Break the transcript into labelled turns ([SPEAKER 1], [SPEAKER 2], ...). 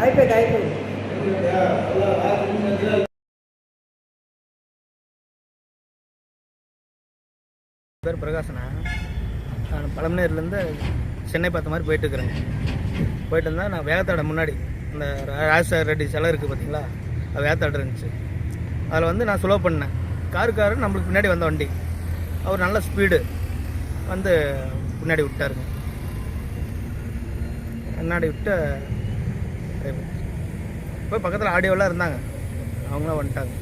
[SPEAKER 1] అయిపోయింది.
[SPEAKER 2] பேர் பிரகாசனா. நான் பழமநேர்லேருந்து சென்னை பார்த்த மாதிரி போயிட்டு இருக்கிறேங்க. போயிட்டு இருந்தால் நான் வேகத்தாட முன்னாடி இந்த ராஜசேகர் ரெட்டி சிலை இருக்குது பார்த்தீங்களா, அது வேகத்தாடு இருந்துச்சு. அதில் வந்து நான் ஸ்லோ பண்ணேன். காரு நம்மளுக்கு பின்னாடி வந்த வண்டி, அவர் நல்ல ஸ்பீடு வந்து பின்னாடி விட்டாருங்க. முன்னாடி விட்டு போய் பக்கத்தில் ஆடியோலாம் இருந்தாங்க, அவங்களாம் வந்துட்டாங்க.